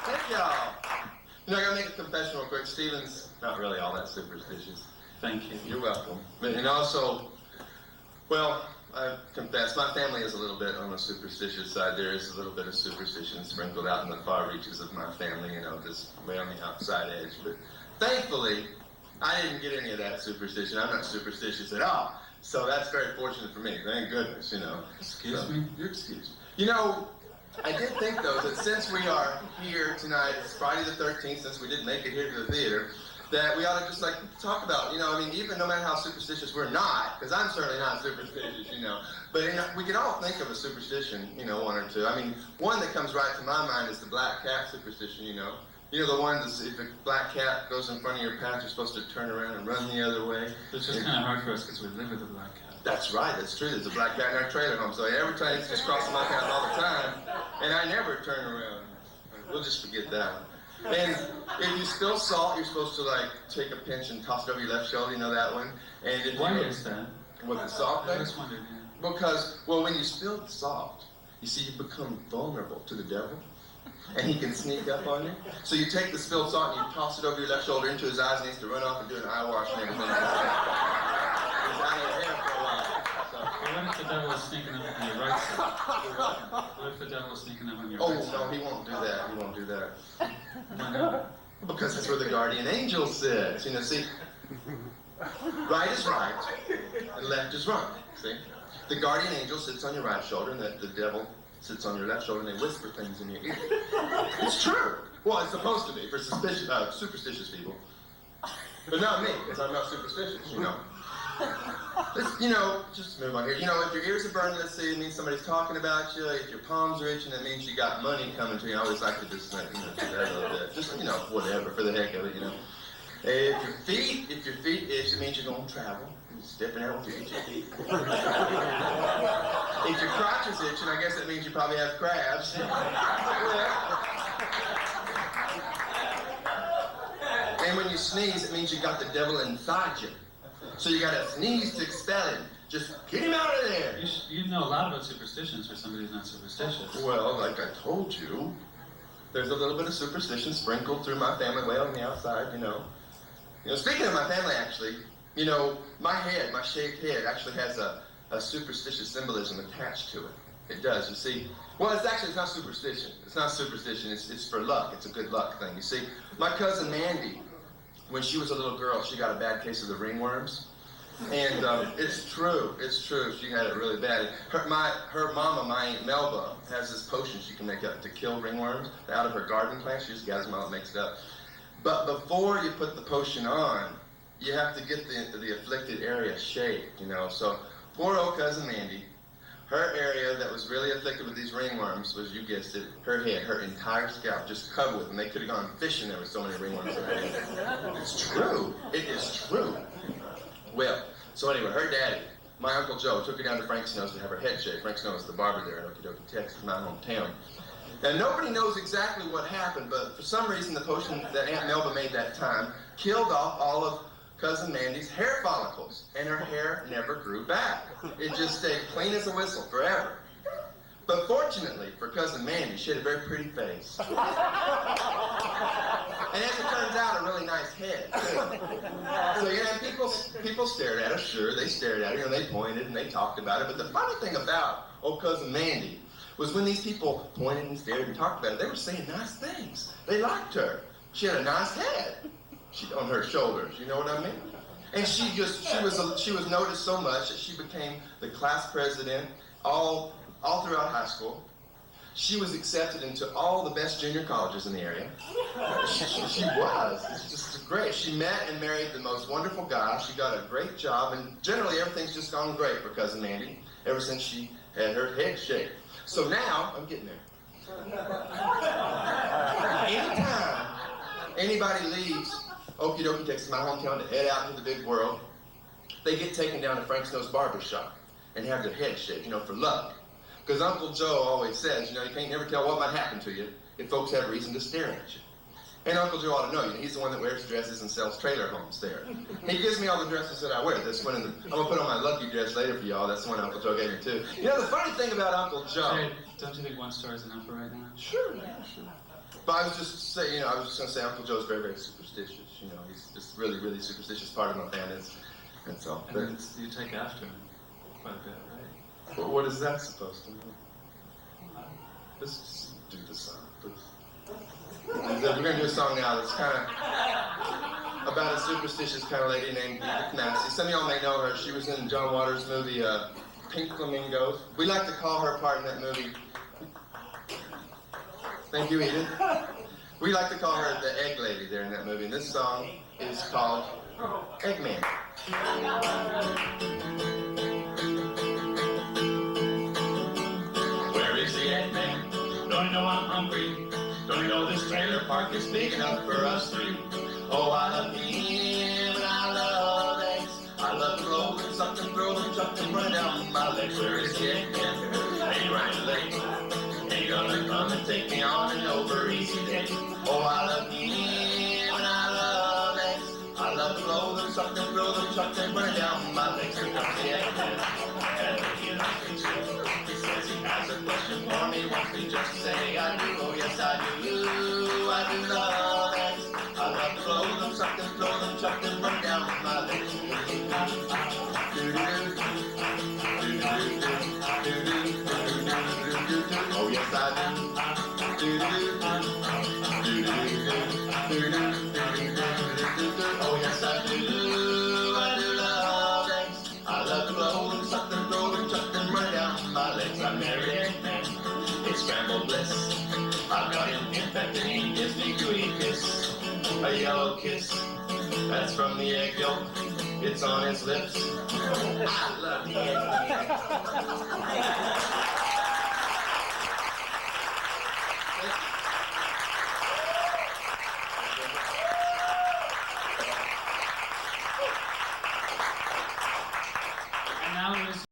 Thank y'all. You know, I gotta make a confession real quick. Stephen's not really all that superstitious. Thank you. You're welcome. And also, well, I confess, my family is a little bit on the superstitious side. There is a little bit of superstition sprinkled out in the far reaches of my family, you know, just way on the outside edge. But thankfully, I didn't get any of that superstition. I'm not superstitious at all. So that's very fortunate for me. Thank goodness, you know. Excuse me? You're excused. You know, I did think, though, that since we are here tonight, it's Friday the 13th, since we didn't make it here to the theater, that we ought to just, like, talk about, you know, I mean, even no matter how superstitious we're not, because I'm certainly not superstitious, you know, but you know, we can all think of a superstition, you know, one or two. I mean, one that comes right to my mind is the black cat superstition, you know. You know, the one that if a black cat goes in front of your path, you're supposed to turn around and run the other way. It's just kind of hard for us because we live with a black cat. That's right, that's true. There's a black cat in our trailer home, so every time it's just crossing my path all the time, and I never turn around. We'll just forget that one. And if you spill salt, you're supposed to, like, take a pinch and toss it over your left shoulder, you know that one? And if Why is that? With the salt thing? I just wondered, yeah. Because, well, when you spill the salt, you see, you become vulnerable to the devil, and he can sneak up on you. So you take the spilled salt and you toss it over your left shoulder into his eyes, and he has to run off and do an eye wash and everything. He's out of here for a while. So. Well, what if the devil is sneaking up on your right side? What if the devil is sneaking up on your right side? Oh, no, he won't do that. He won't do that. Why not? Because that's where the guardian angel sits. You know, see, right is right, and left is wrong. See? The guardian angel sits on your right shoulder, and the devil sits on your left shoulder, and they whisper things in your ear. It's true. Well, it's supposed to be for superstitious people. But not me, because I'm not superstitious, you know. You know, just move on here. You know, if your ears are burning, let's say it means somebody's talking about you. If your palms are itching, it means you got money coming to you. I always like to just, you know, do that a little bit. Just, you know, whatever, for the heck of it, you know. If your feet itch, it means you're going to travel. You're stepping out with your itchy feet. If your crotch is itching, I guess that means you probably have crabs. And when you sneeze, it means you got the devil inside you. So you gotta sneeze to expel him. Just get him out of there. You know a lot about superstitions for somebody who's not superstitious. Well, like I told you, there's a little bit of superstition sprinkled through my family way on the outside, you know. You know, speaking of my family, actually, you know, my head, my shaved head, actually has a superstitious symbolism attached to it. It does, you see. Well, it's not superstition. It's not superstition. It's for luck. It's a good luck thing. You see, my cousin Mandy, when she was a little girl, she got a bad case of the ringworms. And it's true. She had it really bad. Her mama, my Aunt Melba, has this potion she can make up to kill ringworms out of her garden plant. She just gathers them out and makes it up. But before you put the potion on, you have to get the afflicted area shaved, you know. So poor old cousin Mandy, her area that was really afflicted with these ringworms was, you guessed it, her head, her entire scalp, just covered with them. They could have gone fishing, there were so many ringworms in her head. It's true. It is true. Well, so anyway, her daddy, my Uncle Joe, took her down to Frank Snow's to have her head shaved. Frank Snow is the barber there in Okeechobee, Texas, my hometown. And nobody knows exactly what happened, but for some reason the potion that Aunt Melba made that time killed off all of Cousin Mandy's hair follicles, and her hair never grew back. It just stayed clean as a whistle forever. But fortunately for Cousin Mandy, she had a very pretty face. And as it turns out, a really nice head, too. So, you know, people stared at her. Sure, they stared at her, and they pointed, and they talked about it. But the funny thing about old Cousin Mandy was when these people pointed and stared and talked about it, they were saying nice things. They liked her. She had a nice head on her shoulders, you know what I mean? And she was noticed so much that she became the class president all throughout high school. She was accepted into all the best junior colleges in the area. She was. It's just great. She met and married the most wonderful guy. She got a great job, and generally everything's just gone great for Cousin Mandy ever since she had her head shaved. So now, I'm getting there. Anytime anybody leaves Okeechobee, Texas, my hometown, to head out into the big world, they get taken down to Frank Snow's barber shop and have their head shaved, you know, for luck. Because Uncle Joe always says, you know, you can't never tell what might happen to you if folks have reason to stare at you. And Uncle Joe ought to know, you know, he's the one that wears dresses and sells trailer homes there. He gives me all the dresses that I wear. This one, I'm going to put on my lucky dress later for y'all. That's the one Uncle Joe gave me, too. You know, the funny thing about Uncle Joe... Hey, don't you think one story is enough for right now? Sure, yeah, sure. But I was just saying, you know, I was just going to say Uncle Joe's very, very superstitious. You know, he's just really, really superstitious part of my family. And so. And then you take after him quite a bit, right? Well, what is that supposed to mean? Let's do the song, please. We're going to do a song now that's kind of about a superstitious kind of lady named Edith Massey. Some of y'all may know her. She was in John Waters' movie Pink Flamingos. We like to call her part in that movie. Thank you, Edith. We like to call her the egg lady there in that movie. And this song is called Eggman. Where is the Eggman? Don't you know I'm hungry? Don't you know this trailer park is big enough for us three? Oh, I love him and I love eggs. I love to roll them, suck them, throw them, chuck them, run down my legs. Where is the Eggman? Ain't he running late? Ain't he gonna come and take me on an over easy date? Oh, I love him and I love eggs. I love to roll them, suck them, throw them, chuck them, run down my legs. Here comes the Eggman. And he says he has a question for me. Wants me just to say I do. Oh, yes, I do. I do love eggs. I love to roll them, suck them, throw them, chuck them, run down my legs. Oh, yes, I do. Oh, yes, I do. I do love eggs. I love to roll them, suck them, throw them, chuck them, run down my legs. I'm married Eggman. It's scrambled bliss. I've got him infected. He gives me gooey kiss. A yellow kiss. That's from the egg yolk. It's on his lips. I love the Eggman.